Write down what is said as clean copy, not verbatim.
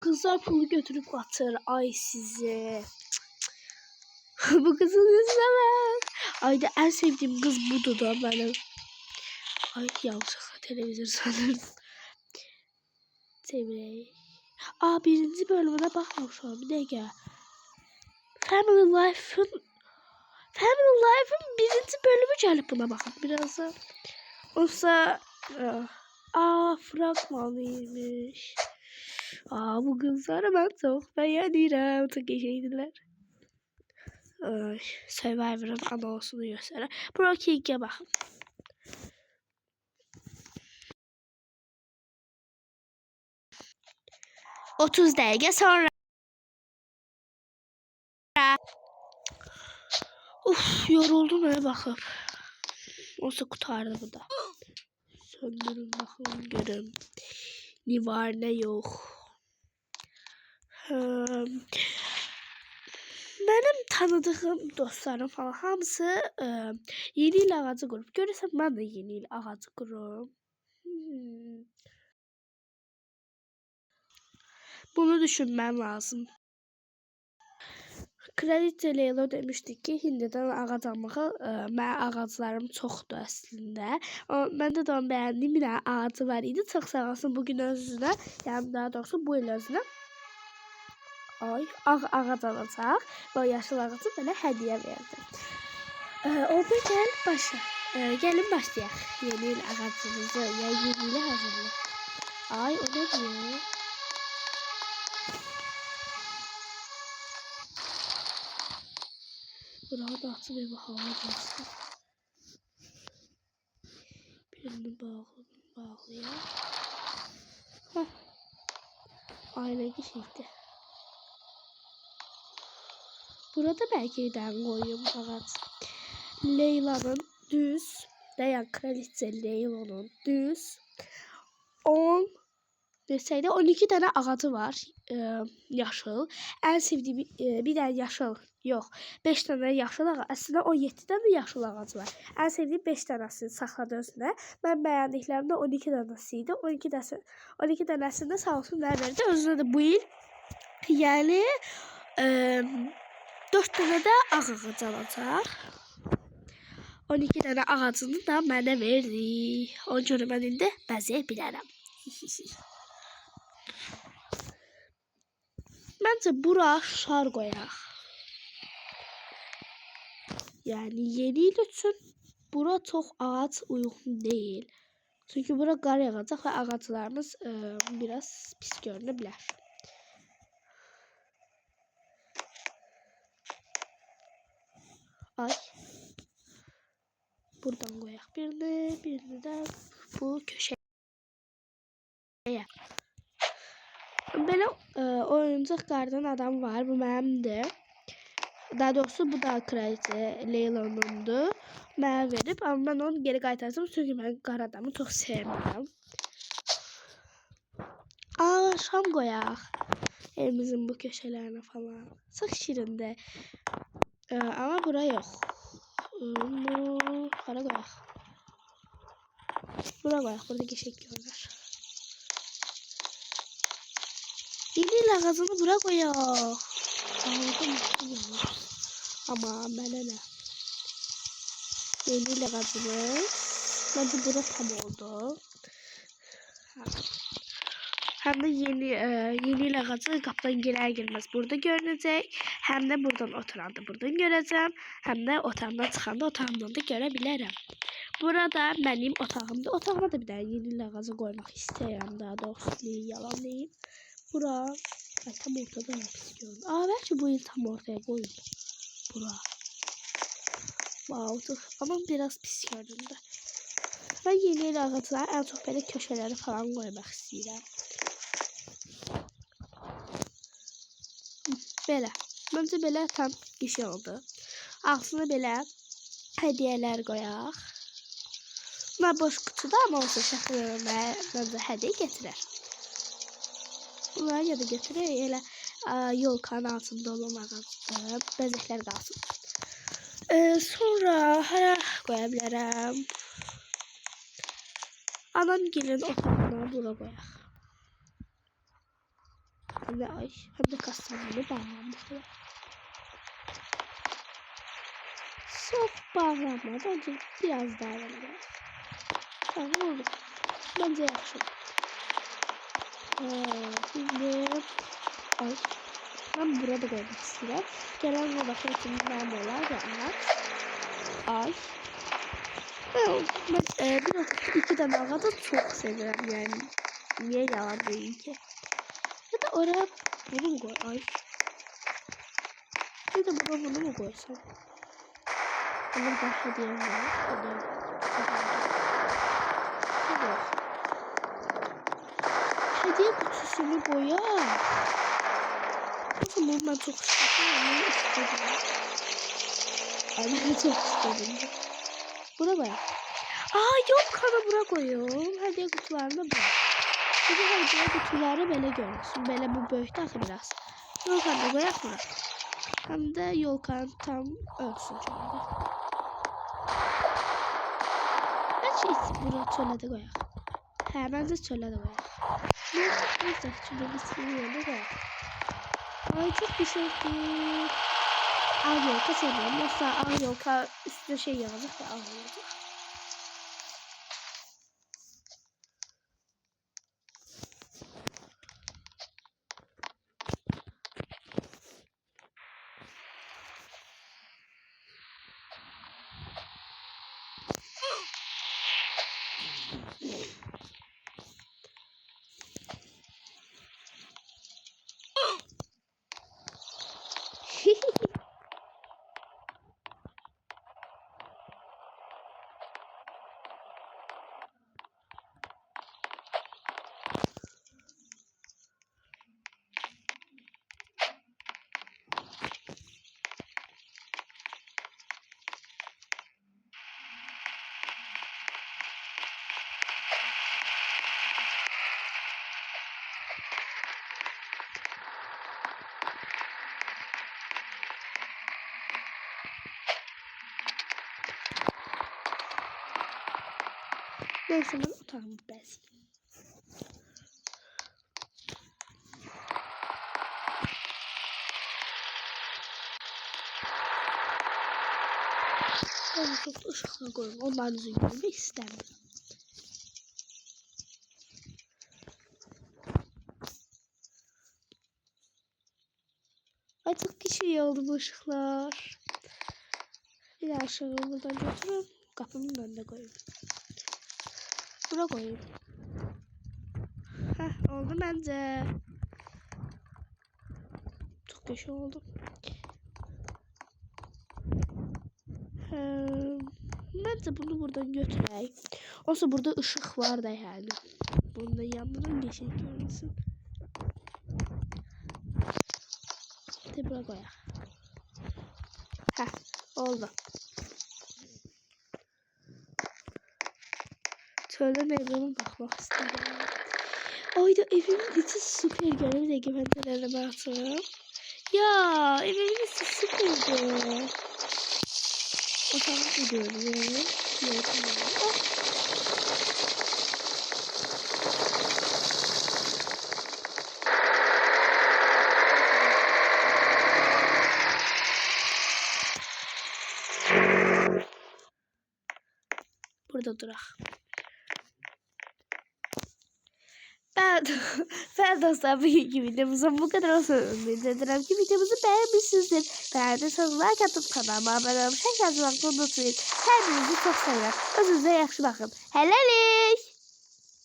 Kızlar pulu götürüp atır. Ay size. Bu kızın yüzüne bak. Ay da en sevdiğim kız budur da benim. Ay yanlışlıkla televizyon sanırım. Sevmeyi. Birinci bölümüne bakmamışım. Bir dakika. Family Life'ın birinci bölümü gelip buna bakın birazdan. Olsa fragmanıymış. Bu kızları ben çok beğenirim. Çok geçeydiler. Survivor'ın anonsunu gösterir. Broki'ye bakın. 30 dakika sonra. Yoruldum öyle bakıp. Olsa kurtardı bu da. Söndürün bakın görün. Ne var ne yok. Benim tanıdığım dostlarım falan hamısı yeni il ağacı kurup. Görürsem ben de yeni il ağacı kururum. Bunu düşünmem lazım. Kraliçe Leyla demişdi ki, Hindidən ağac almağı, mənim ağaclarım çoxdur əslində. Məndə də onu bəyəndiyim bir dənə ağacı var idi. Çox sağ olsun bugün özünə, yəni daha doğrusu bu il özünə ağac alacaq və o yaşıl ağacı mənə hədiyyə verdi. Orada gəlin başlayaq yeni il ağacımızı, yəni yeni ilə hazırlıq. O nə diyor? Burada açıb evi hava basın. Birini bağlayaq. Ailə geçirdi. Burada belki bir tane koyuyorum ağac. Leyla'nın düz, yani kraliçe Leyla'nın düz 12 tane ağacı var. Yaşıl. En sevdiğim bir tane yaşıl. Yok. 5 tane yaşıl ağac. Aslında 17 tane yaşıl ağac var. En sevdiğim 5 tanesini saxladı özünə. Mən bəyəndiklərimdə 12 tanesi idi. 12 tanesini sağ olsun verdi. Özünə də bu il. Yəni 4 tane də ağ ağac alacaq. 12 tane ağacını da mənə verdi. Ona görə mən indi bəzəyə bilərəm. Bence bura şar koyaq. Yani yeni il üçün bura çox ağac uyğun değil. Çünkü bura qar yağacaq və ağaclarımız biraz pis görünə bilər. Buradan koyaq birini də bu köşəyə. Belə oyuncaq qardan adam var. Bu mənimdir. Daha doğrusu bu da kraliçe Leyla'nındır. Mənə verib. Amma mən onu geri qaytarsam. Çünki mən qar adamı çox sevmirəm. Şam qoyaq. Evimizin bu köşələrinə falan. Çox şirindir. Amma bura yox. Hara qoyaq. Bura qoyaq. Burada geçək görünür. Yeni il ağacını bura qoyaq. Ama mənə nə? Yeni il ağacımız. Bence bura tam oldu. Hem de yeni il ağacı qapıdan girer girmez burada görünecek. Hem de buradan oturanda buradan göreceğim. Hem de otağımdan çıxanda otağımdan da görebilirim. Burada benim otağımda. Otağıma da bir tane yeni il ağacı koymak istəyirəm. Daha doğrusu yalan değil. Bura tam ortada pis görünür. Belki bu yıl tam ortaya koyun. Bura. Wow, ama biraz pis göründü. Ben yeni il ağaclar en çok böyle köşeleri falan koymak istəyirəm. Belə. Bence belə tam işi oldu. Ağzına belə hədiyələr qoyaq. Bunlar boş kutuda ama olsa şəxslərə bence hədiyyə gətirər. Bunları ya da götürür elə yolkanın altında olan ağacdır. Bəzəklər qalsın. Sonra hara qoya bilərəm? Anam gelin otağına bura qoyaq. Ne ay hem de kastaneli bağlanmışlar. Çok bağlanmadı. Önce biraz daha var. Tamam oldu. Bence yaxşı. Şimdi ay ben burada koymak istiyorum. Gelen ve bakın kimden olar da ay. Ben bir iki tane ağada çok seviyorum yani. Niye yalan değil ki? Ya da oraya bunu mu koy? Ay. Ya da bunu mu koysam? Onun başka diyelim var. Hediye kutusunu boya. O zaman ben çok istedim. Ben çok istedim. Buna bak. Yok kanı bura koyuyorum. Hediye kutularını bırak. Bir de hediye kutuları böyle görürsün. Böyle bu böyükdə axı biraz. Yol kanı koyak bura. Hem de yol kanı tam ölsün çünkü. Bence bura çölə də koyak. Bence çölə də koyak. Neyse çünkü biz yerine koyak. Ay çok bir şey değil. Al yolka sevmem. Yoksa al yolka üstüne şey yazacak da al yolka. Neyse ben otağımı bezeyim. Ben çok ışıkla koyayım. Onların yüzünü görmek istemiyorum. Ay çok kişi oldu bu ışıklar. Bir daha aşağı buradan götürüp kapının önüne koyayım. Buna koyayım. Oldu bence. Çok kişi oldu. Bence bunu buradan götüreyim. Olsa burada ışık var da yani. Bunun da yanından geçen görünsün. De buraya koyalım. Oldu. Çölden evime bakmak istedim. Ay da evimin içi süper görünüyor. Egemen'den elime atıyorum. Ya evimin içi süperdi. O zaman gidiyorum. Burada durak. Ben dostlar bugünkü videomuzun bu kadar olsun. Ümit ederim ki videomuzu beğenmişsinizdir. Beğendiyseniz like atıp kanalıma abone olmayı unutmayın. Kendinizi çok seviyorum. Özünüze yaxşı bakın. Helaliş.